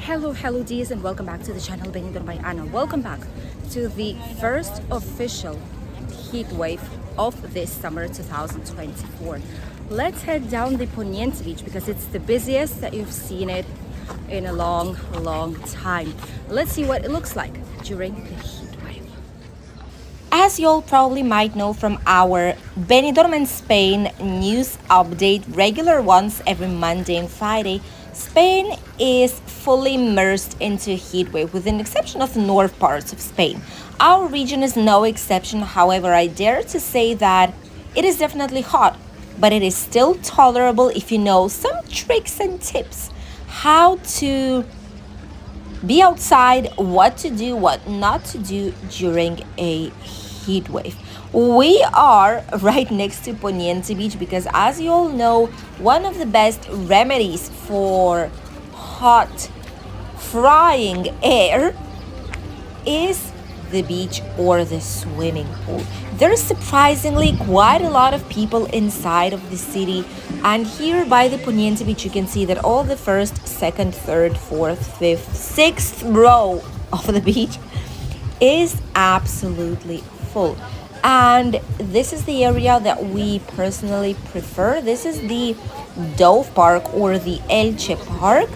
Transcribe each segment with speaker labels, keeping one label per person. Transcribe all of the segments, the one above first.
Speaker 1: Hello dears, and welcome back to the channel Benidorm by Anna. Welcome back to the first official heat wave of this summer 2024. Let's head down the Poniente Beach because it's the busiest that you've seen it in a long time. Let's see what it looks like during the heat wave. As you all probably might know from our Benidorm and Spain news update, regular ones every Monday and Friday, Spain is fully immersed into a heat wave with an exception of the north parts of Spain. Our region is no exception. However, I dare to say that it is definitely hot, but it is still tolerable if you know some tricks and tips how to be outside, what to do, what not to do during a heat wave. We are right next to Poniente Beach because, as you all know, one of the best remedies for hot frying air is the beach or the swimming pool. There's surprisingly quite a lot of people inside of the city, and here by the Poniente Beach you can see that all the first, second, third, fourth, fifth, sixth row of the beach is absolutely full. And this is the area that we personally prefer. This is the Dove Park or the Elche Park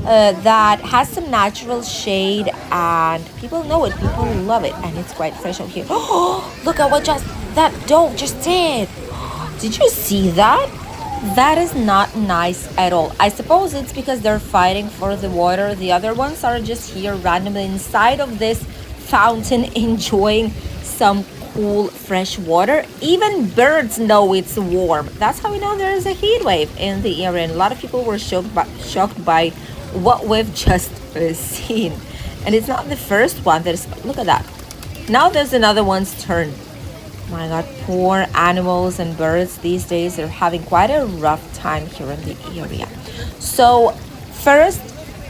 Speaker 1: that has some natural shade, and people know it, people love it, and it's quite fresh out here. Oh, look at what that dove just did. Did you see that? That is not nice at all. I suppose it's because they're fighting for the water. The other ones are just here randomly inside of this fountain enjoying some cool fresh water. Even birds know it's warm. That's how we know there is a heat wave in the area, and a lot of people were shocked by what we've just seen. And it's not the first one. Look at that. Now there's another one's turn. My god, poor animals and birds these days are having quite a rough time here in the area. So first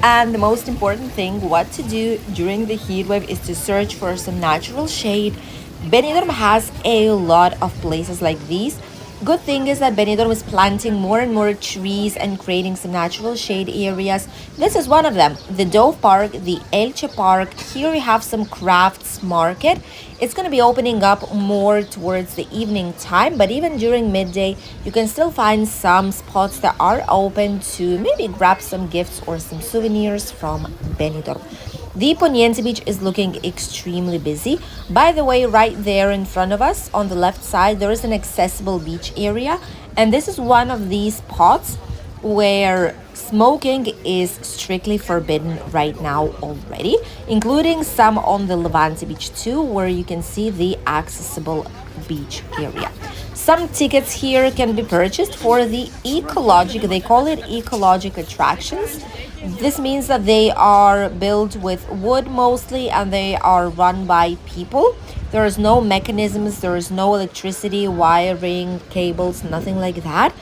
Speaker 1: and the most important thing, what to do during the heat wave is to search for some natural shade. Benidorm has a lot of places like these. Good thing is that Benidorm is planting more and more trees and creating some natural shade areas. This is one of them, the Dove Park, the Elche Park. Here we have some crafts market. It's going to be opening up more towards the evening time, but even during midday, you can still find some spots that are open to maybe grab some gifts or some souvenirs from Benidorm. The Poniente Beach is looking extremely busy. By the way, right there in front of us on the left side, there is an accessible beach area. And this is one of these spots where smoking is strictly forbidden right now already, including some on the Levante Beach too, where you can see the accessible beach area. Some tickets here can be purchased for the ecologic, they call it ecologic attractions. This means that they are built with wood mostly, and they are run by people. There is no mechanisms, there is no electricity, wiring, cables, nothing like that.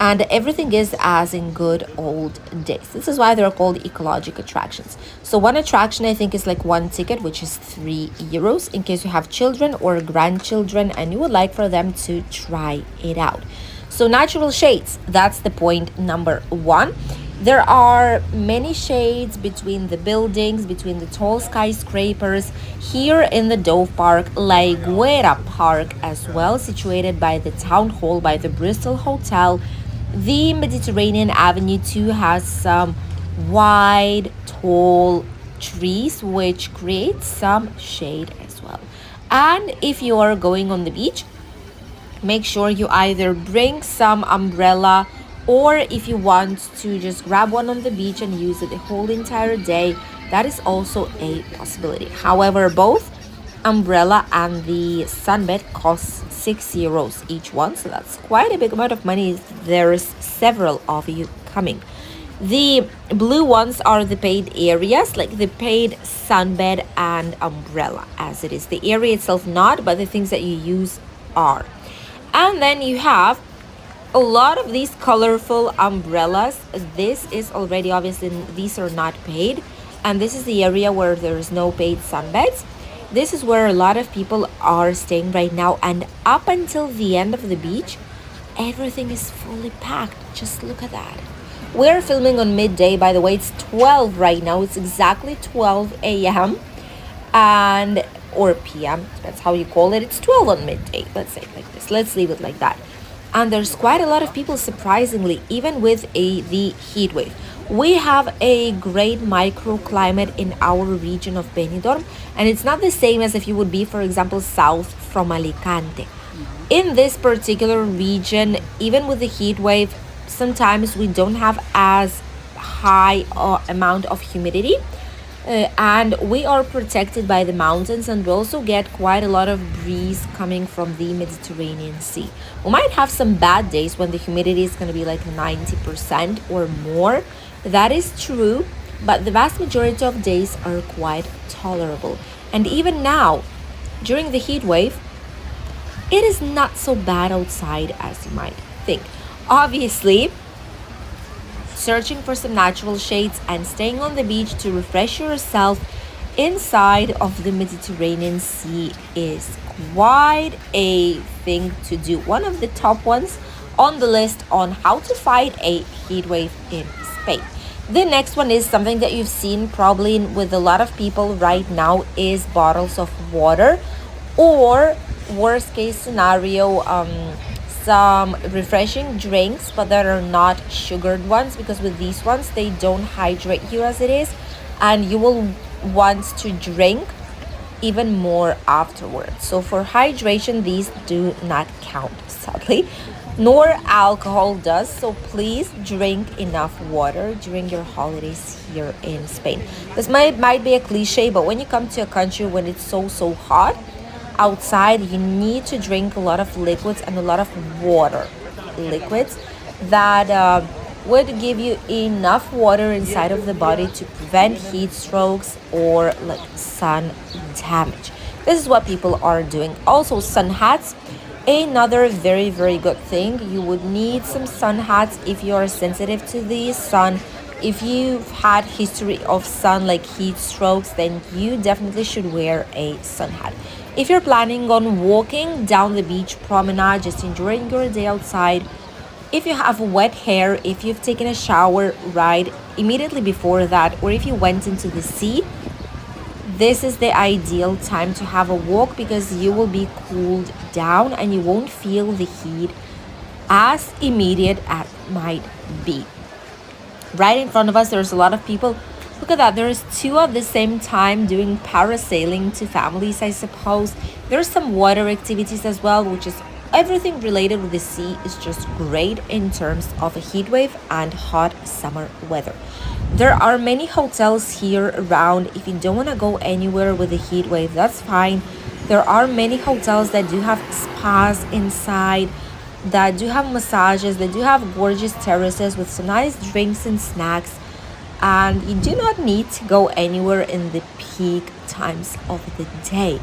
Speaker 1: And everything is as in good old days. This is why they're called ecologic attractions. So one attraction, I think, is like one ticket, which is €3 in case you have children or grandchildren and you would like for them to try it out. So natural shades, that's the point number one. There are many shades between the buildings, between the tall skyscrapers. Here in the Dove Park, La Higuera Park as well, situated by the town hall, by the Bristol Hotel. The Mediterranean Avenue too has some wide, tall trees which create some shade as well. And if you are going on the beach, make sure you either bring some umbrella, or if you want to just grab one on the beach and use it the whole entire day, that is also a possibility. However, both umbrella and the sunbed costs €6 each one, so that's quite a big amount of money. There's several of you coming. The blue ones are the paid areas, like the paid sunbed and umbrella, as it is. The area itself not, but the things that you use are. And then you have a lot of these colorful umbrellas. This is already, obviously, these are not paid. And this is the area where there's no paid sunbeds. This is where a lot of people are staying right now. And up until the end of the beach, everything is fully packed. Just look at that. We're filming on midday, by the way. It's 12 right now. It's exactly 12 a.m. and or p.m. That's how you call it. It's 12 on midday. Let's say it like this. Let's leave it like that. And there's quite a lot of people, surprisingly, even with the heat wave. We have a great microclimate in our region of Benidorm, and it's not the same as if you would be, for example, south from Alicante. In this particular region, even with the heat wave, sometimes we don't have as high amount of humidity, and we are protected by the mountains, and we also get quite a lot of breeze coming from the Mediterranean Sea. We might have some bad days when the humidity is going to be like 90% or more. That is true, but the vast majority of days are quite tolerable. And even now, during the heat wave, it is not so bad outside as you might think. Obviously, searching for some natural shades and staying on the beach to refresh yourself inside of the Mediterranean Sea is quite a thing to do. One of the top ones on the list on how to fight a heat wave in Spain. The next one is something that you've seen probably with a lot of people right now is bottles of water, or worst case scenario, some refreshing drinks, but that are not sugared ones, because with these ones they don't hydrate you as it is, and you will want to drink even more afterwards. So for hydration, these do not count, sadly, nor alcohol does. So please drink enough water during your holidays here in Spain. This might be a cliche, but when you come to a country when it's so hot outside, you need to drink a lot of liquids and a lot of water. Liquids that would give you enough water inside of the body to prevent heat strokes or like sun damage. This is what people are doing. Also, sun hats, another very good thing. You would need some sun hats if you are sensitive to the sun. If you've had history of sun like heat strokes, then you definitely should wear a sun hat. If you're planning on walking down the beach promenade, just enjoying your day outside, if you have wet hair, if you've taken a shower right immediately before that, or if you went into the sea, this is the ideal time to have a walk, because you will be cooled down and you won't feel the heat as immediate as it might be. Right in front of us, there's a lot of people. Look at that, there's two at the same time doing parasailing to families, I suppose. There's some water activities as well, which is everything related with the sea is just great in terms of a heat wave and hot summer weather. There are many hotels here around. If you don't want to go anywhere with a heat wave, that's fine. There are many hotels that do have spas inside, that do have massages, that do have gorgeous terraces with some nice drinks and snacks. And you do not need to go anywhere in the peak times of the day.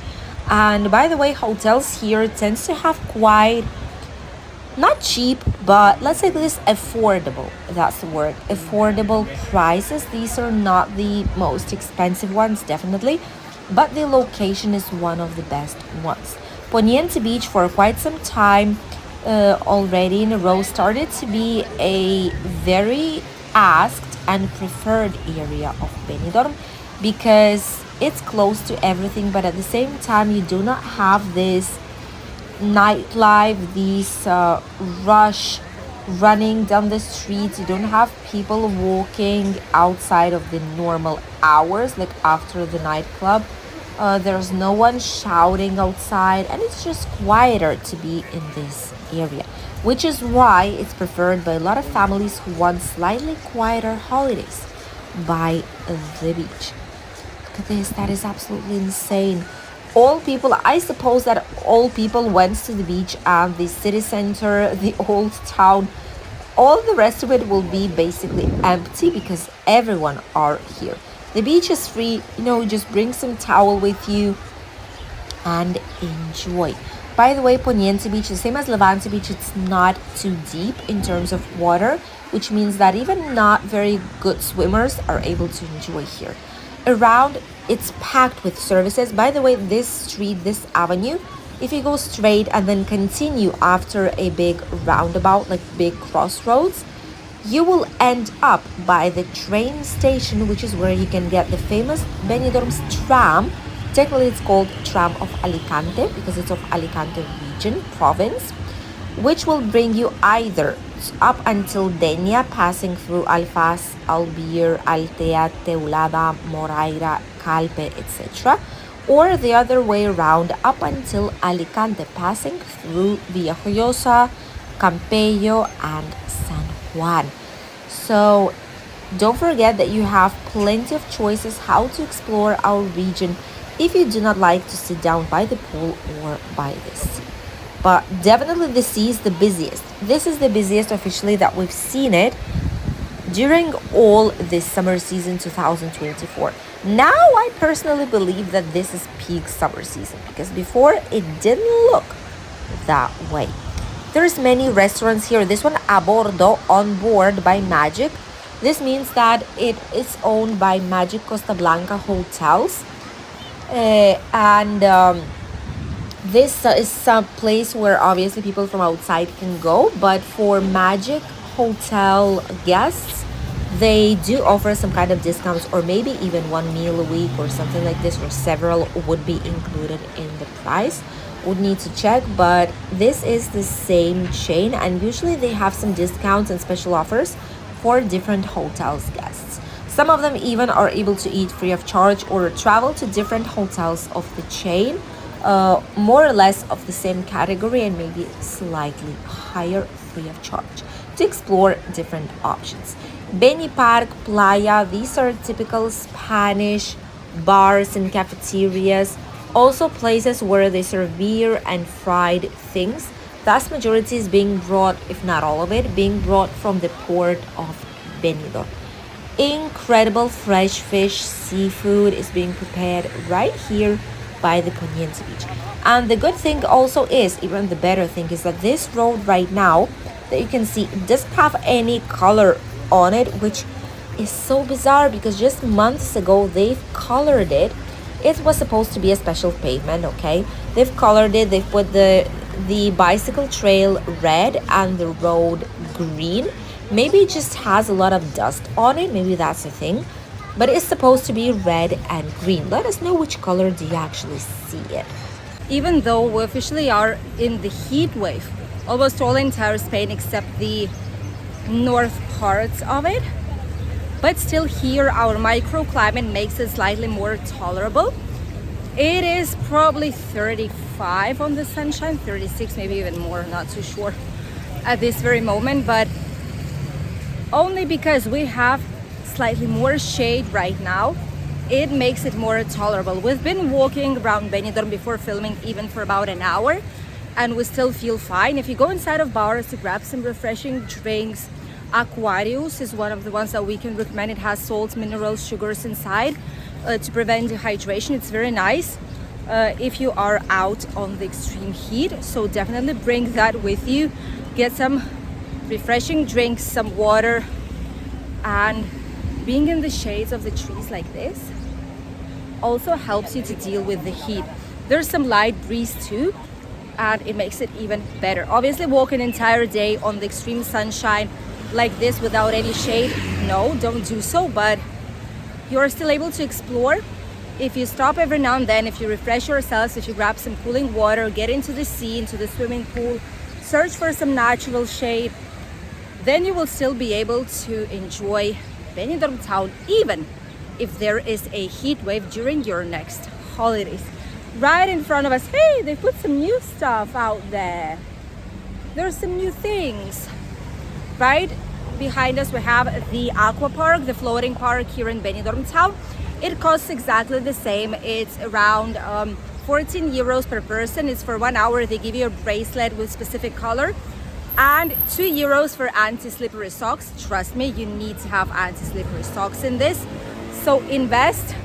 Speaker 1: And by the way, hotels here tends to have quite, not cheap, but let's say this, affordable, that's the word, affordable prices. These are not the most expensive ones, definitely, but the location is one of the best ones. Poniente Beach, for quite some time already in a row, started to be a very asked and preferred area of Benidorm, because it's close to everything, but at the same time you do not have this nightlife, this rush running down the streets. You don't have people walking outside of the normal hours, like after the nightclub. There's no one shouting outside, and it's just quieter to be in this area, which is why it's preferred by a lot of families who want slightly quieter holidays by the beach. Look at this, that is absolutely insane. All people, I suppose that all people went to the beach and the city center, the old town, all the rest of it will be basically empty because everyone are here. The beach is free, just bring some towel with you and enjoy. By the way, Poniente Beach, the same as Levante Beach, it's not too deep in terms of water, which means that even not very good swimmers are able to enjoy here. Around, it's packed with services. By the way, this street, this avenue, if you go straight and then continue after a big roundabout, like big crossroads,
Speaker 2: you will end up by the train station, which is where you can get the famous Benidorm's tram. Technically, it's called Tram of Alicante because it's of Alicante region, province, which will bring you either up until Denia, passing through Alfaz, Albir, Altea, Teulada, Moraira, Calpe, etc., or the other way around up until Alicante, passing through Villajoyosa, Campello, and San Juan. So don't forget that you have plenty of choices how to explore our region if you do not like to sit down by the pool or by the sea. But definitely the sea is the busiest. This is the busiest officially that we've seen it during all this summer season 2024. Now I personally believe that this is peak summer season because before it didn't look that way. There's many restaurants here. This one, a bordo, on board by Magic. This means that it is owned by Magic Costa Blanca Hotels. This is some place where obviously people from outside can go, but for Magic Hotel guests, they do offer some kind of discounts, or maybe even one meal a week or something like this, or several would be included in the price. Would need to check, but this is the same chain, and usually they have some discounts and special offers for different hotels guests. Some of them even are able to eat free of charge or travel to different hotels of the chain, more or less of the same category and maybe slightly higher, free of charge, to explore different options. Beni Park, Playa, these are typical Spanish bars and cafeterias, also places where they serve beer and fried things. Vast majority is being brought, if not all of it, being brought from the port of Benidorm. Incredible fresh fish, seafood is being prepared right here by the Poniente Beach. And the good thing also is, even the better thing is that this road right now that you can see doesn't have any color on it, which is so bizarre because just months ago they've colored it. It was supposed to be a special pavement, okay? They've colored it, they've put the bicycle trail red and the road green. Maybe it just has a lot of dust on it, maybe that's the thing. But it's supposed to be red and green. Let us know which color do you actually see it.
Speaker 1: Even though we officially are in the heat wave, almost all entire Spain except the north parts of it, but still here our microclimate makes it slightly more tolerable. It is probably 35 on the sunshine, 36, maybe even more, not too sure at this very moment, but only because we have slightly more shade right now, it makes it more tolerable. We've been walking around Benidorm before filming even for about an hour, and we still feel fine. If you go inside of bars to grab some refreshing drinks, Aquarius is one of the ones that we can recommend. It has salts, minerals, sugars inside to prevent dehydration. It's very nice if you are out on the extreme heat, so definitely bring that with you. Get some refreshing drinks, some water, and being in the shades of the trees like this also helps you to deal with the heat. There's some light breeze too, and it makes it even better. Obviously, walk an entire day on the extreme sunshine like this without any shade, no, don't do so, but you're still able to explore. If you stop every now and then, if you refresh yourselves, if you grab some cooling water, get into the sea, into the swimming pool, search for some natural shade, then you will still be able to enjoy Benidorm town, even if there is a heat wave during your next holidays. Right in front of us, hey, they put some new stuff out there. There's some new things. Right behind us we have the aqua park, the floating park here in Benidorm town. It costs exactly the same. It's around 14 euros per person. It's for 1 hour. They give you a bracelet with specific color, and 2 euros for anti-slippery socks. Trust me, you need to have anti-slippery socks in this, so invest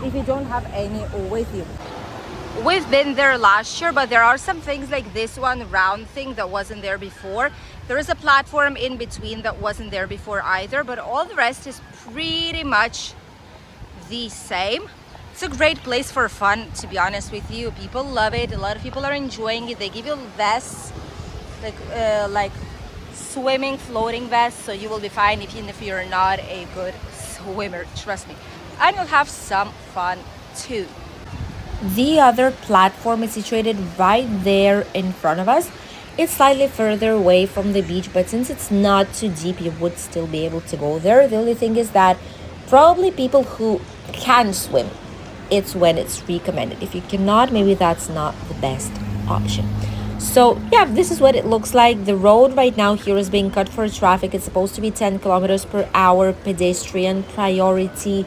Speaker 1: if you don't have any with you. We've been there last year, but there are some things like this one round thing that wasn't there before. There is a platform in between that wasn't there before either, but all the rest is pretty much the same. It's a great place for fun, to be honest with you. People love it. A lot of people are enjoying it. They give you vests, like swimming floating vest, so you will be fine even if you're not a good swimmer, trust me. And you'll have some fun too.
Speaker 2: The other platform is situated right there in front of us. It's slightly further away from the beach, but since it's not too deep, you would still be able to go there. The only thing is that probably people who can swim, it's when it's recommended. If you cannot, maybe that's not the best option. So yeah, this is what it looks like. The road right now here is being cut for traffic. It's supposed to be 10 kilometers per hour, pedestrian priority,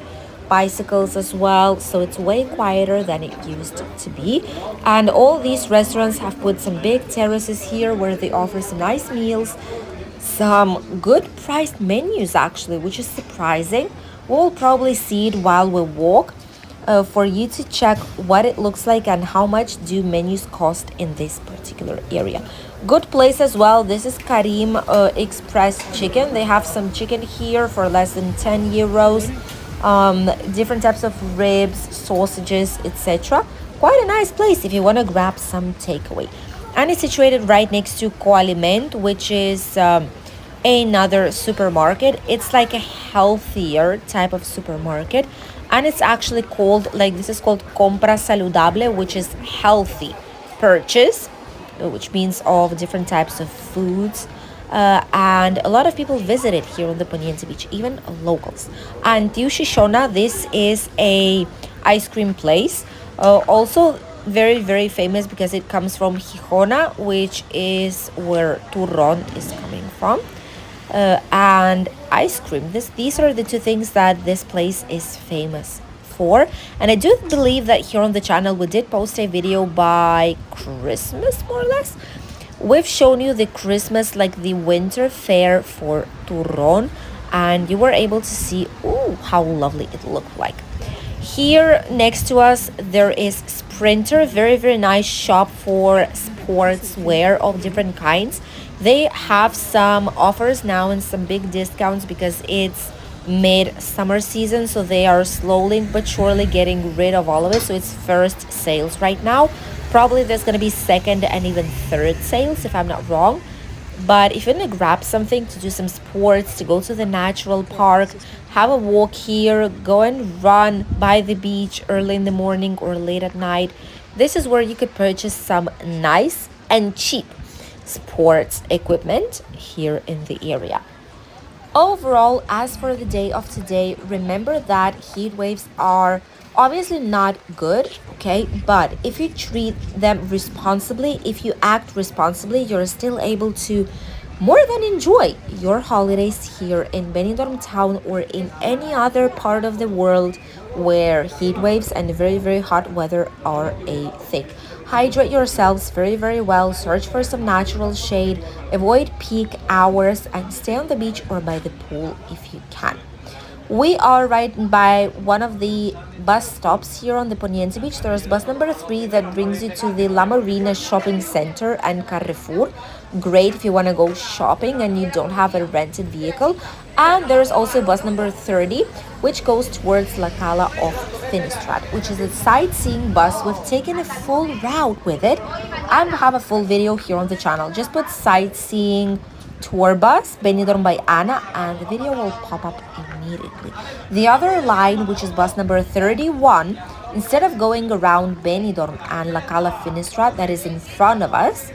Speaker 2: bicycles as well, so it's way quieter than it used to be. And all these restaurants have put some big terraces here where they offer some nice meals, some good priced menus actually, which is surprising. We'll probably see it while we walk, for you to check what it looks like and how much do menus cost in this particular area. Good place as well. This is Karim Express Chicken. They have some chicken here for less than 10 euros. Different types of ribs, sausages, etc. Quite a nice place if you want to grab some takeaway. And it's situated right next to Coaliment, which is another supermarket. It's like a healthier type of supermarket, and it's actually called, like, this is called Compra Saludable, which is healthy purchase, which means of different types of foods. And a lot of people visit it here on the Poniente Beach, even locals. And Tiu Shishona, this is a ice cream place, also very very famous because it comes from Gijona, which is where turron is coming from. And ice cream, these are the two things that this place is famous for. And I do believe that here on the channel we did post a video by Christmas, more or less. We've shown you the Christmas, like the winter fair for Turron, and you were able to see, oh, how lovely it looked like. Here next to us there is Sprinter, very very nice shop for sportswear of different kinds. They have some offers now and some big discounts because it's mid-summer season, so they are slowly but surely getting rid of all of it. So it's first sales right now. Probably there's going to be second and even third sales if I'm not wrong. But if you're going to grab something to do some sports, to go to the natural park, have a walk here, go and run by the beach early in the morning or late at night, this is where you could purchase some nice and cheap sports equipment here in the area. Overall, as for the day of today, remember that heat waves are obviously not good, okay, but if you treat them responsibly, if you act responsibly, you're still able to more than enjoy your holidays here in Benidorm town or in any other part of the world where heat waves and very very hot weather are a thing. Hydrate yourselves very very well, search for some natural shade, avoid peak hours, and stay on the beach or by the pool if you can. We are right by one of the bus stops here on the Poniente Beach. There's bus number 3 that brings you to the La Marina Shopping Center and Carrefour. Great if you want to go shopping and you don't have a rented vehicle. And there's also bus number 30, which goes towards La Cala of Finistrat, which is a sightseeing bus. We've taken a full route with it and have a full video here on the channel. Just put sightseeing tour bus Benidorm by Anna and the video will pop up immediately. The other line, which is bus number 31, instead of going around Benidorm and La Cala Finistrat that is in front of us,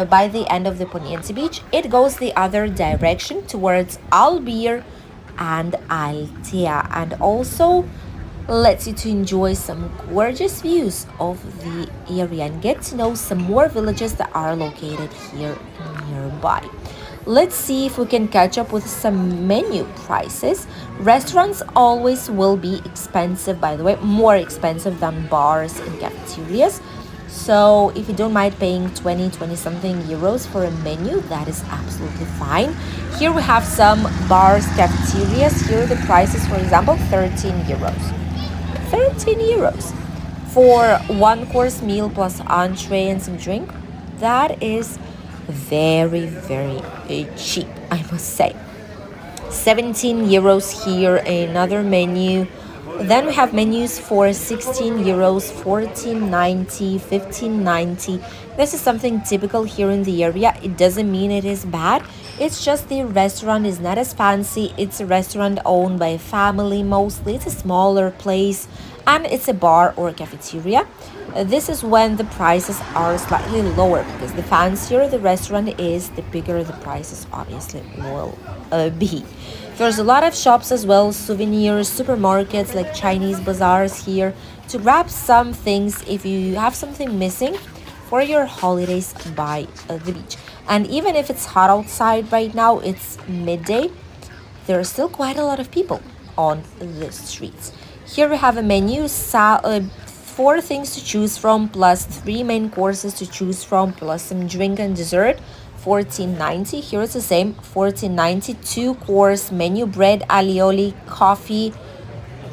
Speaker 2: by the end of the Poniente Beach, it goes the other direction towards Albir and Altea, and also lets you to enjoy some gorgeous views of the area and get to know some more villages that are located here nearby. Let's see if we can catch up with some menu prices. Restaurants always will be expensive, by the way, more expensive than bars and cafeterias. So if you don't mind paying 20 something euros for a menu, that is absolutely fine. Here we have some bars, cafeterias. Here the prices, for example, 13 euros. 13 euros for one course meal plus entree and some drink. That is very very cheap, I must say. 17 euros here, another menu Then we have menus for 16 euros, 14.90, 15.90. This is something typical here in the area. It doesn't mean it is bad. It's just the restaurant is not as fancy. It's a restaurant owned by a family mostly. It's a smaller place and it's a bar or a cafeteria. This is when the prices are slightly lower because the fancier the restaurant is, the bigger the prices obviously will be. There's a lot of shops as well, souvenirs, supermarkets like Chinese bazaars here to grab some things if you have something missing for your holidays by the beach. And even if it's hot outside right now, it's midday, there are still quite a lot of people on the streets. Here we have a menu, four things to choose from, plus three main courses to choose from, plus some drink and dessert. 14.90. Here it's the same, 14.90. Two-course menu, bread, alioli, coffee.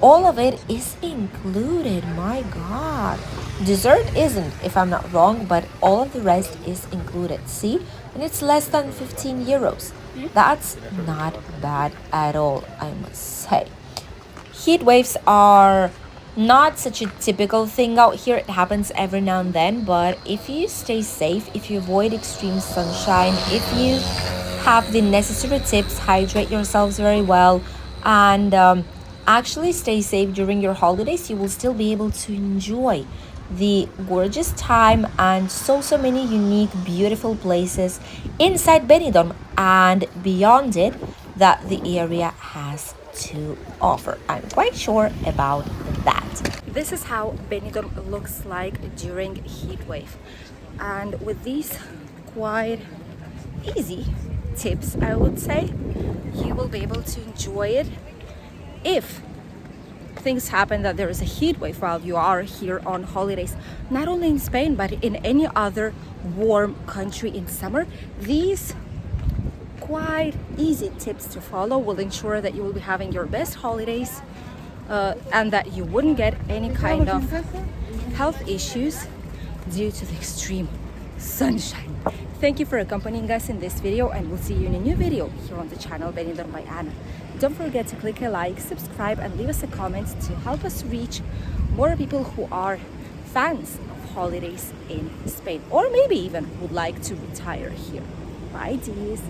Speaker 2: All of it is included. My God. Dessert isn't, if I'm not wrong, but all of the rest is included. See? And it's less than 15 euros. That's not bad at all, I must say. Heat waves are not such a typical thing out here. It happens every now and then, but if you stay safe, if you avoid extreme sunshine, if you have the necessary tips, hydrate yourselves very well, and actually stay safe during your holidays, you will still be able to enjoy the gorgeous time and so many unique, beautiful places inside Benidorm and beyond it that the area has to offer. I'm quite sure about that.
Speaker 1: This is how Benidorm looks like during heat wave, and with these quite easy tips, I would say, you will be able to enjoy it. If things happen that there is a heat wave while you are here on holidays, not only in Spain but in any other warm country in summer, these quite easy tips to follow will ensure that you will be having your best holidays and that you wouldn't get any kind of health issues due to the extreme sunshine. Thank you for accompanying us in this video, and we'll see you in a new video here on the channel Benidorm by Anna. Don't forget to click a like, subscribe, and leave us a comment to help us reach more people who are fans of holidays in Spain, or maybe even would like to retire here. Bye, dears.